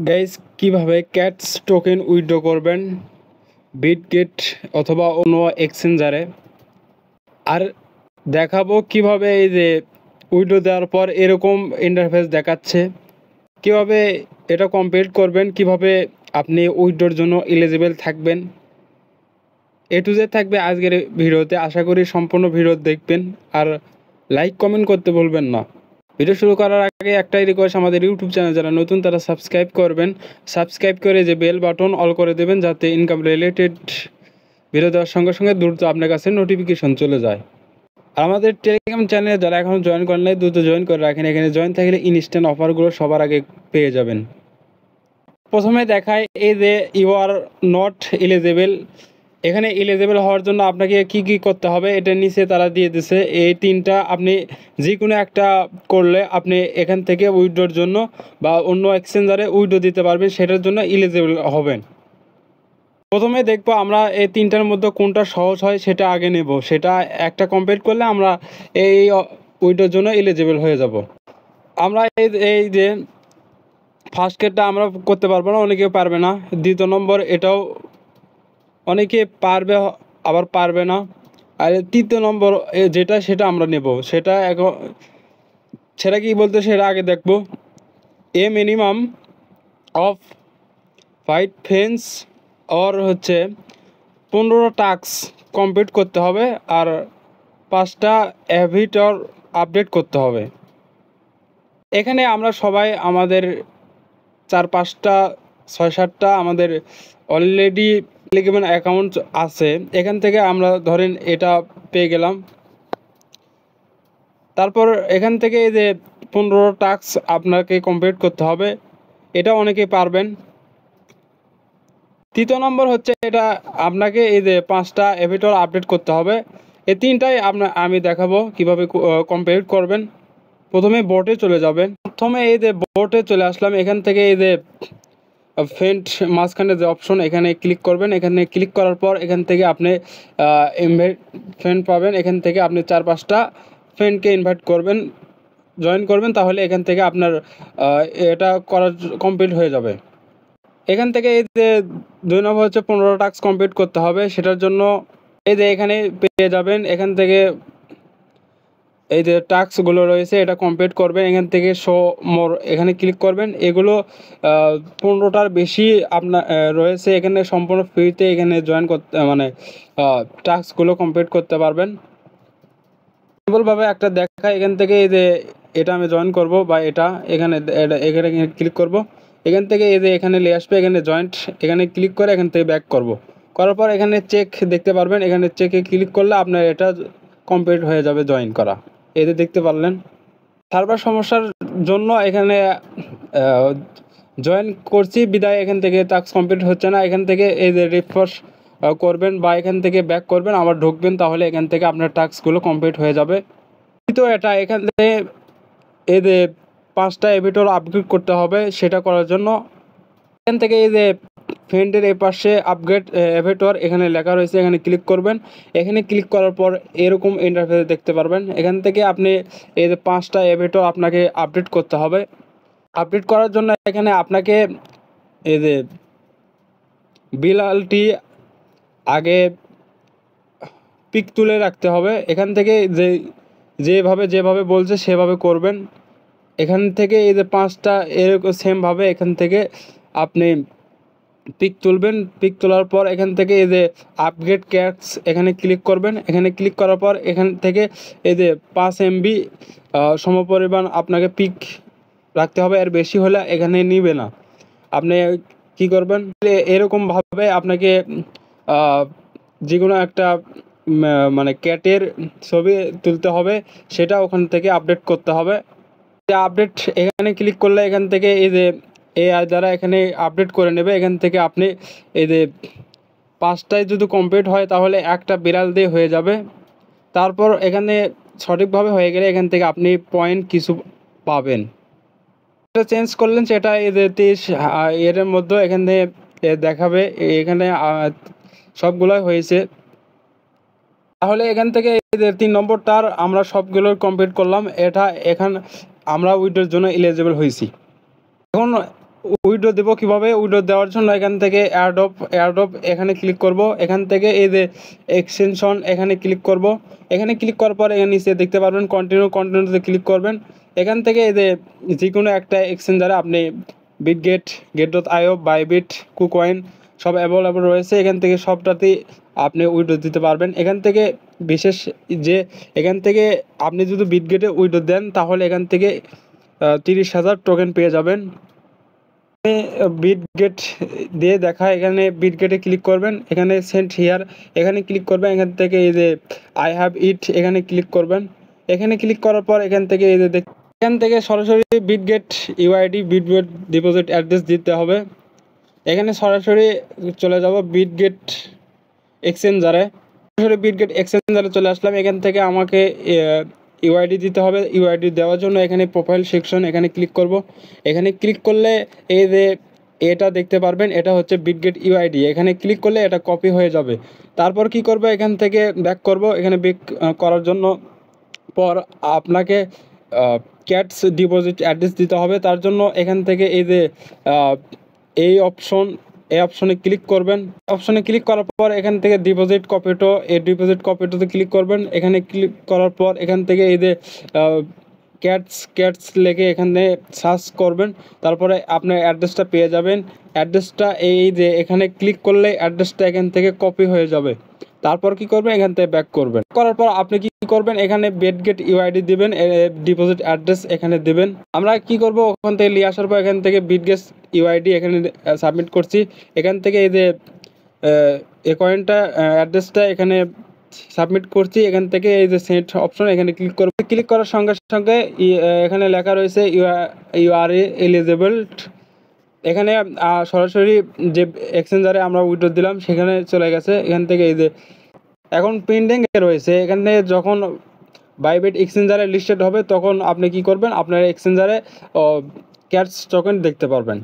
Guys, কিভাবে cats token withdraw করবেন Bitget অথবা অন্য এক্সচেঞ্জারে। আর দেখাবো কিভাবে এই যে উইথড্র দেওয়ার পর এরকম ইন্টারফেস দেখাচ্ছে, কিভাবে এটা কমপ্লিট করবেন, কিভাবে আপনি উইথড্রর জন্য এলিজিবল থাকবেন। এ টু জেড থাকবে আজকের ভিডিওতে। আশা করি সম্পূর্ণ ভিডিও দেখবেন আর লাইক কমেন্ট করতে ভুলবেন না। ভিডিও শুরু করার আগে একটাই রিকোয়েস্ট, আমাদের ইউটিউব চ্যানেল যারা নতুন তারা সাবস্ক্রাইব করবেন। সাবস্ক্রাইব করে যে বেল বাটন অল করে দেবেন, যাতে ইনকাম রিলেটেড ভিডিও দেওয়ার সঙ্গে সঙ্গে দ্রুত আপনার কাছে নোটিফিকেশন চলে যায়। আর আমাদের টেলিগ্রাম চ্যানেলে যারা এখনও জয়েন করেন নাই, দ্রুত জয়েন করে রাখেন। এখানে জয়েন থাকলে ইনস্ট্যান্ট অফারগুলো সবার আগে পেয়ে যাবেন। প্রথমে দেখায় এই যে ইউ আর নট এলিজেবল। এখানে এলিজেবল হওয়ার জন্য আপনাকে কি কি করতে হবে এটার নিচে তারা দিয়ে দিছে। এই তিনটা আপনি যে কোনো একটা করলে আপনি এখান থেকে উইথড্রর জন্য বা অন্য এক্সচেঞ্জারে উইথড্র দিতে পারবেন, সেটার জন্য এলিজেবল হবেন। প্রথমে দেখবো আমরা এই তিনটার মধ্যে কোনটা সহজ হয় সেটা আগে নেব। সেটা একটা কমপ্লিট করলে আমরা এই উইথড্রর জন্য এলিজেবল হয়ে যাব। আমরা এই যে ফার্স্ট কেটটা আমরা করতে পারবো না, অনেকে পারবে না। দ্বিতীয় নম্বর এটাও অনেকে পারবে আবার পারবে না। আর তৃতীয় নম্বর যেটা সেটা আমরা নেব। সেটা কি বলতে সেটা আগে দেখব। এ মিনিমাম অফ 5 ফেন্স ওর হচ্ছে 15 টাস্ক কমপ্লিট করতে হবে আর 5টা অ্যাভিটর আপডেট করতে হবে। এখানে আমরা সবাই আমাদের 4-5টা 6-7টা আমাদের অলরেডি টেলিগ্রাম অ্যাকাউন্ট আছে। এখান থেকে আমরা ধরেন এটা পেয়ে গেলাম। তারপর এখান থেকে এই যে 15 টাস্ক আপনাকে কমপ্লিট করতে হবে, এটা অনেকেই পারবেন। তৃতীয় নম্বর হচ্ছে এটা আপনাকে এই যে 5টা এভিটর আপডেট করতে হবে। এই তিনটাই আমি দেখাবো কিভাবে কমপ্লিট করবেন। প্রথমে বোটে চলে যাবেন। প্রথমে এই যে বোটে চলে আসলাম, এখান থেকে এই যে ফ্রেন্ড মাঝখানে যে অপশন এখানে ক্লিক করবেন। এখানে ক্লিক করার পর এখান থেকে আপনি ইনভাইট ফ্রেন্ড পাবেন। এখান থেকে আপনি 4-5টা ফ্রেন্ডকে ইনভাইট করবেন, জয়েন করবেন, তাহলে এখান থেকে আপনার এটা করার কমপ্লিট হয়ে যাবে। এখান থেকে এই যে 2 নম্বর হচ্ছে 15 টাস্ক কমপ্লিট করতে হবে। সেটার জন্য এই যে এখানে পেয়ে যাবেন। এখান থেকে এই যে টাস্কগুলো রয়েছে এটা কমপ্লিট করবেন। এখান থেকে শো মোর এখানে ক্লিক করবেন। এগুলো 15টার বেশি আপনার রয়েছে। এখানে সম্পূর্ণ ফ্রিতে এখানে জয়েন করতে মানে টাস্কগুলো কমপ্লিট করতে পারবেন। সিম্পলভাবে একটা দেখা এখান থেকে এই যে এটা আমি জয়েন করব বা এখানে ক্লিক করব। এখান থেকে এই যে এখানে নিয়ে আসবে, এখানে জয়েন্ট এখানে ক্লিক করে এখান থেকে ব্যাক করব। করার পর এখানে চেক দেখতে পারবেন। এখানে চেকে ক্লিক করলে আপনার এটা কমপ্লিট হয়ে যাবে জয়েন করা। এতে দেখতে পারলেন। সার্ভার সমস্যার জন্য এখানে জয়েন করছি বিদায় এখান থেকে টাস্ক কমপ্লিট হচ্ছে না। এখান থেকে এই যে রিফ্রেশ করবেন বা এখান থেকে ব্যাক করবেন, আবার ঢুকবেন, তাহলে এখান থেকে আপনার টাস্কগুলো কমপ্লিট হয়ে যাবে। তো এটা এখান থেকে এই যে 5টা এভিটর আপগ্রেড করতে হবে। সেটা করার জন্য এখান থেকে এই যে ফ্রেন্ডের এই পাশে আপগ্রেড এভিটর এখানে লেখা রয়েছে, এখানে ক্লিক করবেন। এখানে ক্লিক করার পর এরকম ইন্টারফেস দেখতে পারবেন। এখান থেকে আপনি এই যে 5টা এভিটর আপনাকে আপডেট করতে হবে। আপডেট করার জন্য এখানে আপনাকে এই যে বিলালটি আগে পিক তুলে রাখতে হবে। এখান থেকে যেভাবে বলছে সেভাবে করবেন। এখান থেকে এই যে 5টা এরকম সেমভাবে এখান থেকে আপনি পিক তুলবেন। পিক তোলার পর এখান থেকে এই যে আপগ্রেড ক্যাটস এখানে ক্লিক করবেন। এখানে ক্লিক করার পর এখান থেকে এই যে 5 MB সমপরিমাণ আপনাকে পিক রাখতে হবে। এর বেশি হলে এখানে নিবে না। আপনি কি করবেন, এরকমভাবে আপনাকে যে কোনো একটা মানে ক্যাটের ছবি তুলতে হবে, সেটা ওখান থেকে আপডেট করতে হবে। আপডেট এখানে ক্লিক করলে এখান থেকে এই যে এআই দ্বারা এখানে আপডেট করে নেবে। এখান থেকে আপনি এই যে 5টায় যদি কমপ্লিট হয় তাহলে একটা বিড়াল দিয়ে হয়ে যাবে। তারপর এখানে সঠিকভাবে হয়ে গেলে এখান থেকে আপনি পয়েন্ট কিছু পাবেন। এটা চেঞ্জ করলেন সেটা এই যে 30 এর মধ্যে এখানে দেখাবে। এখানে সবগুলোই হয়েছে। তাহলে এখান থেকে এই যে 3 নম্বরটার আমরা সবগুলো কমপ্লিট করলাম। এটা আমরা উইথড্রর জন্য এলিজিবল হয়েছি। এখন উইড্রো দেব কিভাবে, উইড্রো দেওয়ার জন্য এখান থেকে এয়ারড্রপ এখানে ক্লিক করব। এখান থেকে এই যে এক্সটেনশন এখানে ক্লিক করব। এখানে ক্লিক করার পর এখানে নিচে দেখতে পারবেন কন্টিনিউতে ক্লিক করবেন। এখান থেকে এই যে কোনো একটা এক্সচেঞ্জারে আপনি বিটগেট, get.io, বাইবিট, কুকয়েন সব অ্যাভেলেবল রয়েছে। এখান থেকে সবটাতেই আপনি উইড্রো দিতে পারবেন। এখান থেকে বিশেষ যে এখান থেকে আপনি যদি বিটগেটে উইড্রো দেন তাহলে এখান থেকে 30,000 টোকেন পেয়ে যাবেন। বিটগেট দিয়ে দেখায়, এখানে বিটগেটে ক্লিক করবেন। এখানে সেন্ড হিয়ার এখানে ক্লিক করবেন। এখান থেকে এই যে আই হ্যাভ ইট এখানে ক্লিক করবেন। এখানে ক্লিক করার পর এখান থেকে এই যে এখান থেকে সরাসরি Bitget UID, Bitget deposit address দিতে হবে। এখানে সরাসরি চলে যাব বিটগেট এক্সচেঞ্জারে। সরাসরি বিটগেট এক্সচেঞ্জারে চলে আসলাম। এখান থেকে আমাকে ইউআইডি দিতে হবে। ইউআইডি দেওয়ার জন্য এখানে প্রোফাইল সেকশন এখানে ক্লিক করব। এখানে ক্লিক করলে এই যে এটা দেখতে পারবেন, এটা হচ্ছে বিটগেট ইউআইডি। এখানে ক্লিক করলে এটা কপি হয়ে যাবে। তারপর কি করব, এখান থেকে ব্যাক করব। এখানে ব্যাক করার জন্য পর আপনাকে ক্যাটস ডিপোজিট অ্যাড্রেস দিতে হবে। তার জন্য এখান থেকে এই যে এই অপশনে ক্লিক করবেন। অপশনে ক্লিক করার পর এখান থেকে ডিপোজিট কপিটোতে ক্লিক করবেন। এখানে ক্লিক করার পর এখান থেকে এই যে ক্যাটস লেগে এখানে সার্চ করবেন। তারপরে আপনার অ্যাড্রেসটা পেয়ে যাবেন। অ্যাড্রেসটা এই যে এখানে ক্লিক করলে অ্যাড্রেসটা এখান থেকে কপি হয়ে যাবে। তারপর কি করবেন, এখান থেকে ব্যাক করবেন। করার পর আপনি কি করবেন, এখানে বিটগেট ইউআইডি দিবেন, ডিপোজিট অ্যাড্রেস এখানে দিবেন। আমরা কি করব, ওখান থেকে নিয়ে আসার পর এখান থেকে বিটগেট ইউআইডি এখানে সাবমিট করছি। এখান থেকে এই যে কয়েনটা অ্যাড্রেসটা এখানে সাবমিট করছি। এখান থেকে এই যে সেন্ড অপশন এখানে ক্লিক করব। ক্লিক করার সঙ্গে সঙ্গে এখানে লেখা রয়েছে ইউ আর এলিজিবল। এখানে সরাসরি যে এক্সচেঞ্জারে আমরা উইথড্র দিলাম সেখানে চলে গেছে। এখান থেকে এই যে এখন পেন্ডিং রয়েছে। এখানে যখন বাইবিট এক্সচেঞ্জারে লিস্টেড হবে তখন আপনি কি করবেন, আপনার এক্সচেঞ্জারে ক্যাটস টোকেন দেখতে পারবেন।